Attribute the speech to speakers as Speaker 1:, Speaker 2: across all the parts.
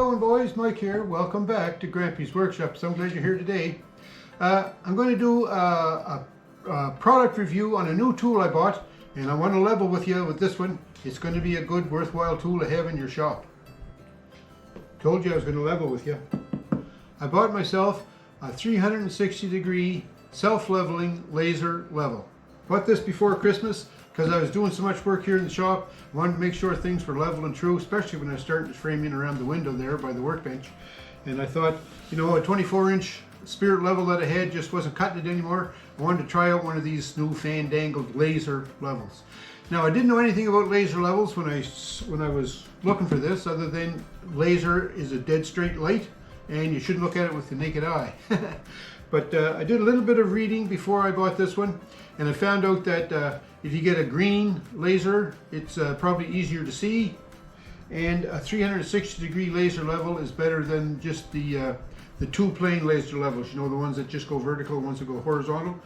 Speaker 1: going, boys? Mike here. Welcome back to Grampie's Workshop. So I'm glad you're here today. I'm going to do a product review on a new tool I bought, and I want to level with you with this one. It's going to be a good, worthwhile tool to have in your shop. Told you I was going to level with you. I bought myself a 360-degree self-leveling laser level. Bought this before Christmas because I was doing so much work here in the shop. I wanted to make sure things were level and true, especially when I started to frame in around the window there by the workbench. And I thought, you know, a 24-inch spirit level that I had just wasn't cutting it anymore. I wanted to try out one of these new fandangled laser levels. Now, I didn't know anything about laser levels when I was looking for this, other than laser is a dead straight light and you shouldn't look at it with the naked eye. But I did a little bit of reading before I bought this one, and I found out that if you get a green laser, it's probably easier to see, and a 360-degree laser level is better than just the two-plane laser levels, you know, the ones that just go vertical, the ones that go horizontal.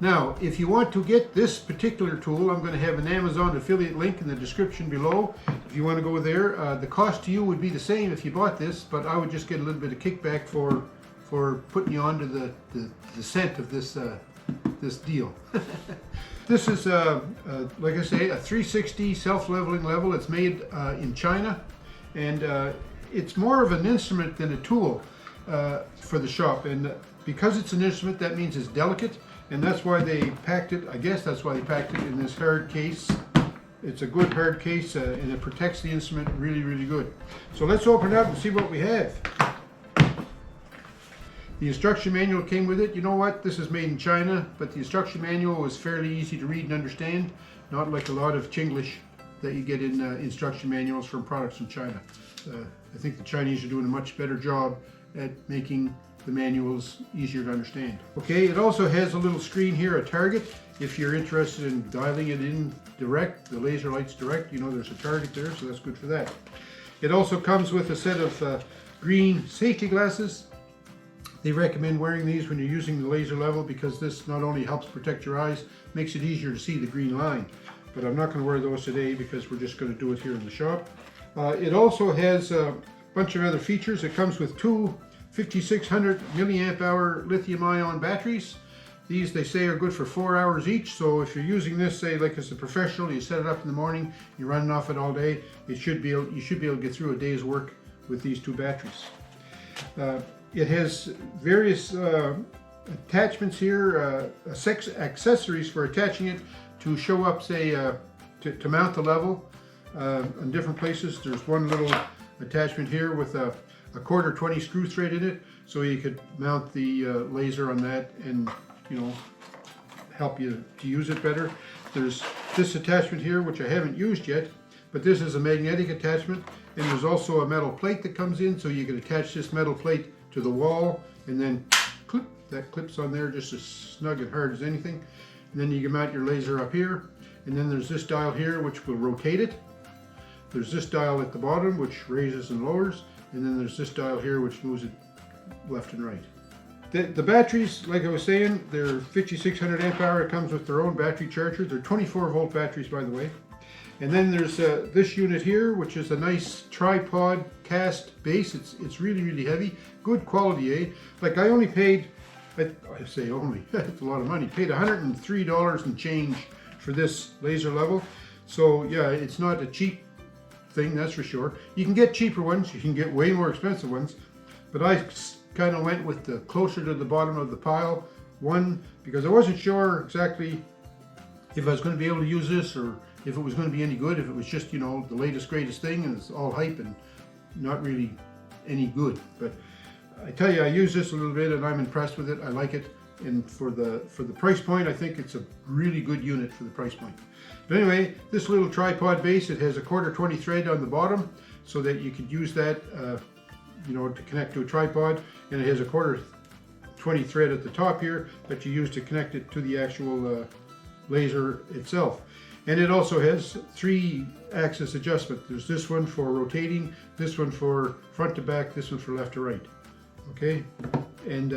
Speaker 1: Now, if you want to get this particular tool, I'm going to have an Amazon affiliate link in the description below. If you want to go there, the cost to you would be the same if you bought this, but I would just get a little bit of kickback for putting you onto the scent of this this deal. This is, like I say, a 360 self-leveling level. It's made in China, and it's more of an instrument than a tool for the shop. And because it's an instrument, that means it's delicate, and that's why they packed it. I guess that's why they packed it in this hard case. It's a good hard case, and it protects the instrument really, really good. So let's open it up and see what we have. The instruction manual came with it. You know what? This is made in China, but the instruction manual was fairly easy to read and understand. Not like a lot of Chinglish that you get in instruction manuals from products from China. I think the Chinese are doing a much better job at making the manuals easier to understand. Okay, it also has a little screen here, a target. If you're interested in dialing it in direct, the laser light's direct, you know there's a target there, so that's good for that. It also comes with a set of green safety glasses. They recommend wearing these when you're using the laser level because this not only helps protect your eyes, makes it easier to see the green line. But I'm not going to wear those today because we're just going to do it here in the shop. It also has a bunch of other features. It comes with two 5600 milliamp hour lithium ion batteries. These, they say, are good for 4 hours each. So if you're using this, say like as a professional, you set it up in the morning, you're running off it all day, you should be able to get through a day's work with these two batteries. It has various attachments here, accessories for attaching it to show up, say, to mount the level in different places. There's one little attachment here with a 1/4 20 screw thread in it, so you could mount the laser on that and, you know, help you to use it better. There's this attachment here, which I haven't used yet, but this is a magnetic attachment, and there's also a metal plate that comes in, so you can attach this metal plate to the wall, and then clip, that clips on there just as snug and hard as anything. And then you can mount your laser up here, and then there's this dial here which will rotate it. There's this dial at the bottom which raises and lowers, and then there's this dial here which moves it left and right. The batteries, like I was saying, they're 5600 amp hour. It comes with their own battery charger. They're 24 volt batteries, by the way. And then there's this unit here, which is a nice tripod cast base. It's really, really heavy. Good quality, eh? Like I only paid, I say only, it's a lot of money. Paid $103 and change for this laser level. So yeah, it's not a cheap thing, that's for sure. You can get cheaper ones, you can get way more expensive ones. But I kind of went with the closer to the bottom of the pile one, because I wasn't sure exactly if I was going to be able to use this, or if it was going to be any good, if it was just, you know, the latest greatest thing and it's all hype and not really any good. But I tell you, I use this a little bit and I'm impressed with it. I like it, and for the price point, I think it's a really good unit for the price point. But anyway, this little tripod base, it has a 1/4 20 thread on the bottom so that you could use that you know, to connect to a tripod, and it has a 1/4 20 thread at the top here that you use to connect it to the actual laser itself. And it also has 3-axis adjustment. There's this one for rotating, this one for front to back, this one for left to right. Okay, and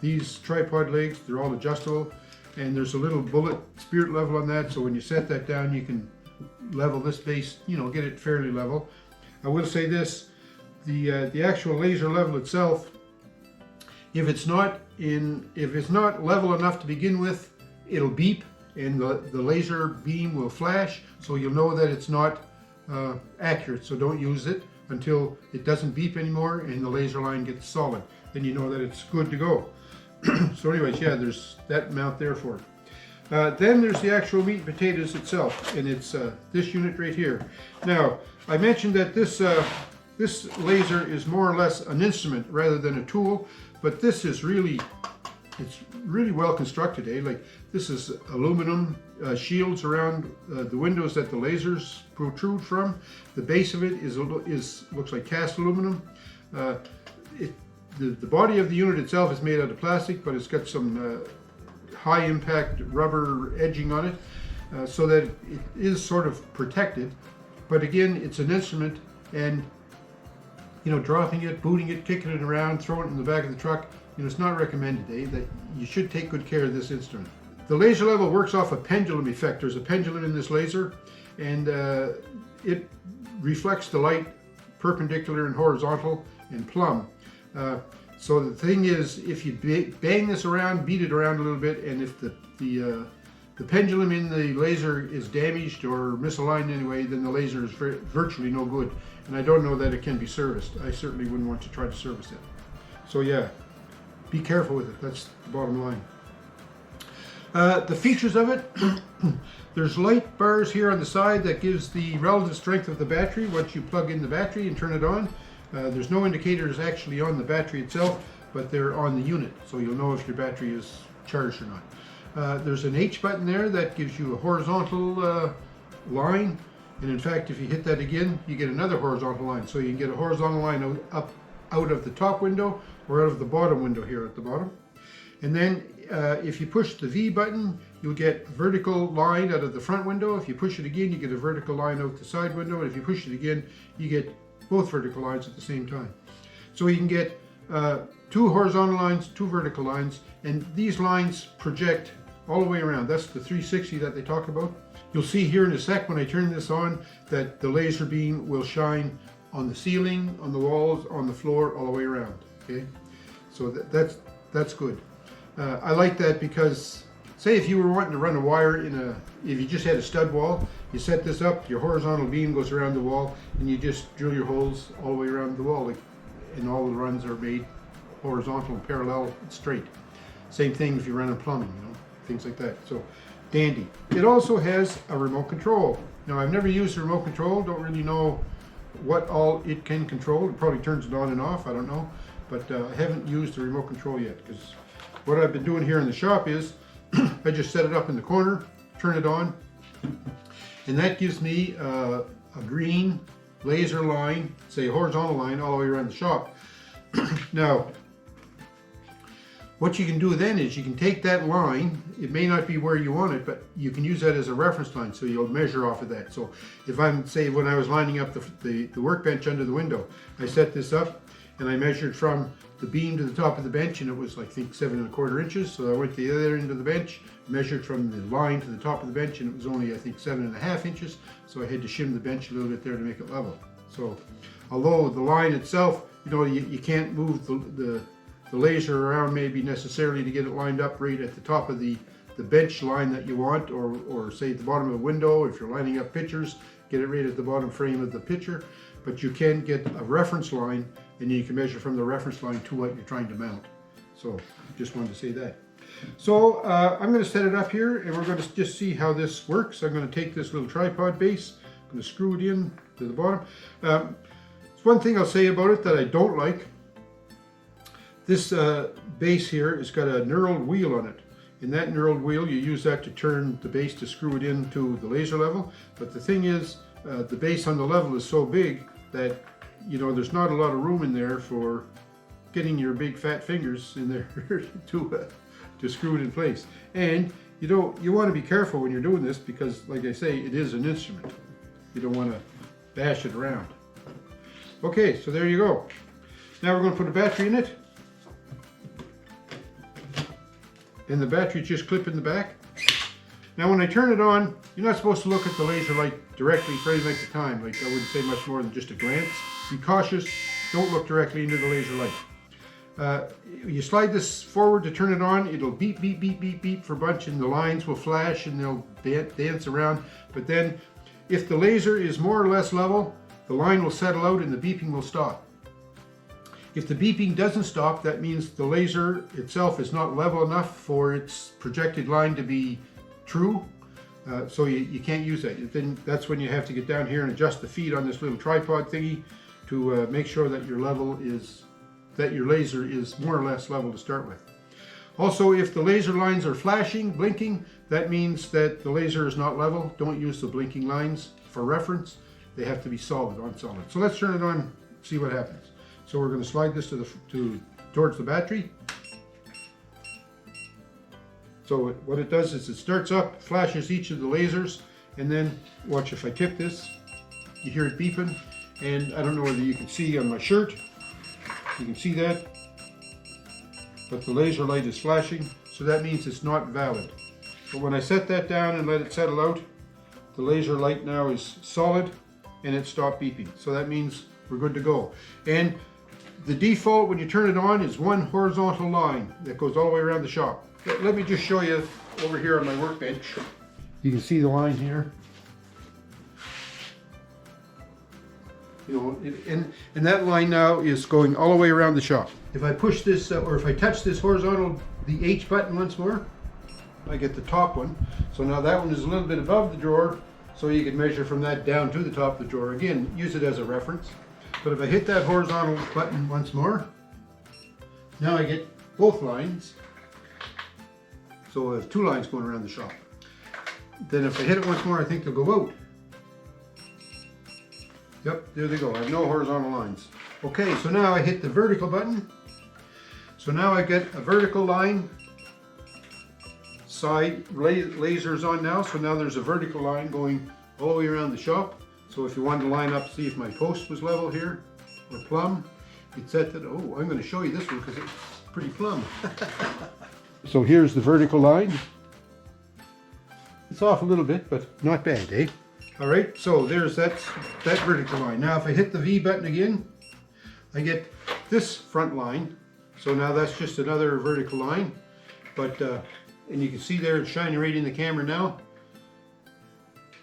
Speaker 1: these tripod legs, they're all adjustable, and there's a little bullet spirit level on that, so when you set that down, you can level this base, you know, get it fairly level. I will say this, the actual laser level itself, if it's not level enough to begin with, it'll beep and the laser beam will flash, so you'll know that it's not accurate. So don't use it until it doesn't beep anymore and the laser line gets solid. Then you know that it's good to go. So anyways, yeah, there's that amount there for it. Then there's the actual meat and potatoes itself, and it's this unit right here. Now, I mentioned that this laser is more or less an instrument rather than a tool, but this is really, it's really well constructed, eh? Like, this is aluminum shields around the windows that the lasers protrude from. The base of it looks like cast aluminum. The body of the unit itself is made out of plastic, but it's got some high impact rubber edging on it, so that it is sort of protected. But again, it's an instrument, and you know, dropping it, booting it, kicking it around, throwing it in the back of the truck, you know, it's not recommended, eh? That you should take good care of this instrument. The laser level works off a pendulum effect. There's a pendulum in this laser, and it reflects the light perpendicular and horizontal and plumb. So the thing is, if you bang this around, beat it around a little bit, and if the pendulum in the laser is damaged or misaligned anyway, then the laser is virtually no good. And I don't know that it can be serviced. I certainly wouldn't want to try to service it. So yeah, be careful with it. That's the bottom line. The features of it, there's light bars here on the side that gives the relative strength of the battery once you plug in the battery and turn it on. There's no indicators actually on the battery itself, but they're on the unit, so you'll know if your battery is charged or not. There's an H button there that gives you a horizontal line, and in fact, if you hit that again, you get another horizontal line. So you can get a horizontal line out of the top window or out of the bottom window here at the bottom. And then if you push the V button, you'll get a vertical line out of the front window. If you push it again, you get a vertical line out the side window. And if you push it again, you get both vertical lines at the same time. So you can get 2 horizontal lines, 2 vertical lines, and these lines project all the way around. That's the 360 that they talk about. You'll see here in a sec when I turn this on that the laser beam will shine on the ceiling, on the walls, on the floor, all the way around. Okay, so that's good. I like that because, say if you were wanting to run a wire if you just had a stud wall, you set this up, your horizontal beam goes around the wall, and you just drill your holes all the way around the wall, and all the runs are made horizontal, parallel, and straight. Same thing if you run a plumbing, you know, things like that. So, dandy. It also has a remote control. Now, I've never used a remote control, don't really know what all it can control. It probably turns it on and off, I don't know. But I haven't used the remote control yet, because what I've been doing here in the shop is I just set it up in the corner, turn it on, and that gives me a green laser line, say a horizontal line, all the way around the shop. Now, what you can do then is you can take that line, it may not be where you want it, but you can use that as a reference line, so you'll measure off of that. So if I'm, say, when I was lining up the workbench under the window, I set this up and I measured from the beam to the top of the bench, and it was like, I think 7 1/4 inches. So I went to the other end of the bench, measured from the line to the top of the bench, and it was only, I think, 7 1/2 inches. So I had to shim the bench a little bit there to make it level. So although the line itself, you know, you can't move the laser around maybe necessarily to get it lined up right at the top of the bench line that you want, or say at the bottom of a window, if you're lining up pictures, get it right at the bottom frame of the picture. But you can get a reference line, and you can measure from the reference line to what you're trying to mount. So just wanted to say that. So I'm going to set it up here, and we're going to just see how this works. I'm going to take this little tripod base, I'm going to screw it in to the bottom. There's one thing I'll say about it that I don't like. This base here has got a knurled wheel on it. And that knurled wheel, you use that to turn the base to screw it into the laser level. But the thing is, the base on the level is so big that, you know, there's not a lot of room in there for getting your big fat fingers in there to screw it in place. And you want to be careful when you're doing this, because, like I say, it is an instrument. You don't want to bash it around. Okay, so there you go. Now we're going to put a battery in it. And the battery just clip in the back. Now when I turn it on, you're not supposed to look at the laser light directly for any length of time. Like, I wouldn't say much more than just a glance. Be cautious, Don't look directly into the laser light. You slide this forward to turn it on, it'll beep, beep, beep, beep, beep for a bunch, and the lines will flash and they'll dance around. But then if the laser is more or less level, the line will settle out and the beeping will stop. If the beeping doesn't stop, that means the laser itself is not level enough for its projected line to be true. So you can't use that. Then that's when you have to get down here and adjust the feet on this little tripod thingy to make sure that your laser is more or less level to start with. Also, if the laser lines are flashing, blinking, that means that the laser is not level. Don't use the blinking lines for reference. They have to be solid, on solid. So let's turn it on, see what happens. So we're going to slide this towards the battery. So what it does is it starts up, flashes each of the lasers, and then watch if I tip this, you hear it beeping, and I don't know whether you can see on my shirt, you can see that, but the laser light is flashing, so that means it's not valid. But when I set that down and let it settle out, the laser light now is solid and it stopped beeping. So that means we're good to go. And the default when you turn it on is one horizontal line that goes all the way around the shop. Let me just show you over here on my workbench. You can see the line here. You know, and that line now is going all the way around the shop. If I push this, or if I touch this horizontal, the H button once more, I get the top one. So now that one is a little bit above the drawer, so you can measure from that down to the top of the drawer. Again, use it as a reference. But if I hit that horizontal button once more, now I get both lines. So I have two lines going around the shop. Then if I hit it once more, I think they'll go out. Yep, there they go. I have no horizontal lines. Okay, so now I hit the vertical button. So now I get a vertical line. Side lasers on now. So now there's a vertical line going all the way around the shop. So if you wanted to line up, see if my post was level here, or plumb, you'd set that. Oh, I'm going to show you this one because it's pretty plumb. So here's the vertical line. It's off a little bit, but not bad, eh? All right, so there's that vertical line. Now if I hit the V button again, I get this front line. So now that's just another vertical line. But, and you can see there it's shining right in the camera now.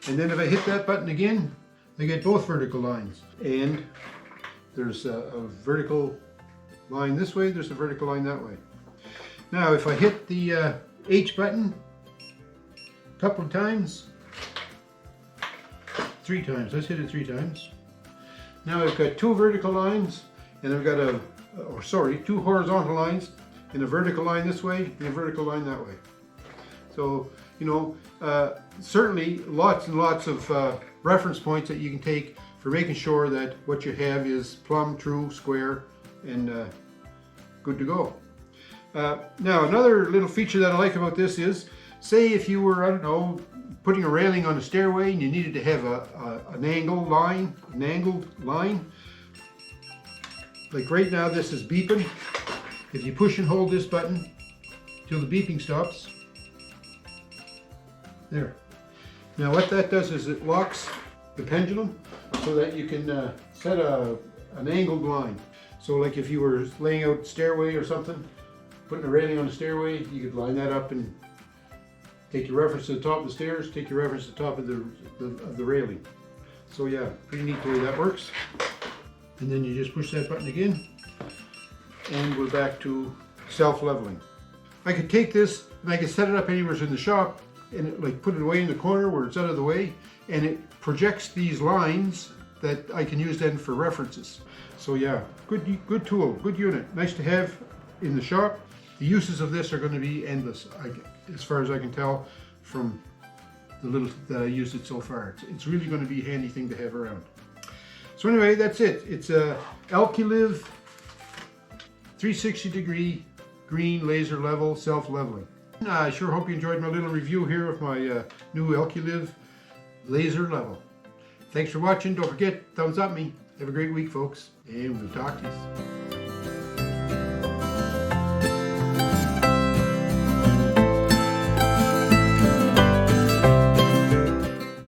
Speaker 1: And then if I hit that button again, I get both vertical lines. And there's a vertical line this way, there's a vertical line that way. Now if I hit the H button a couple of times, 3 times, let's hit it 3 times. Now I've got 2 vertical lines and I've got two horizontal lines and a vertical line this way and a vertical line that way. So, you know, certainly lots and lots of reference points that you can take for making sure that what you have is plumb, true, square, and good to go. Now another little feature that I like about this is, say if you were, I don't know, putting a railing on a stairway and you needed to have an angled line, like right now this is beeping. If you push and hold this button till the beeping stops, there. Now what that does is it locks the pendulum so that you can set an angled line. So like if you were laying out a stairway or something, putting a railing on the stairway, you could line that up and take your reference to the top of the stairs, take your reference to the top of the railing. So yeah, pretty neat the way that works. And then you just push that button again, and we're back to self-leveling. I could take this and I could set it up anywhere in the shop and like put it away in the corner where it's out of the way, and it projects these lines that I can use then for references. So yeah, good tool, good unit, nice to have in the shop. The uses of this are going to be endless, as far as I can tell from the little that I used it so far. It's really going to be a handy thing to have around. So anyway, that's it. It's a Elikliv 360-degree green laser level self-leveling. I sure hope you enjoyed my little review here of my new Elikliv Laser Level. Thanks for watching. Don't forget, thumbs up me. Have a great week, folks, and we'll talk to you.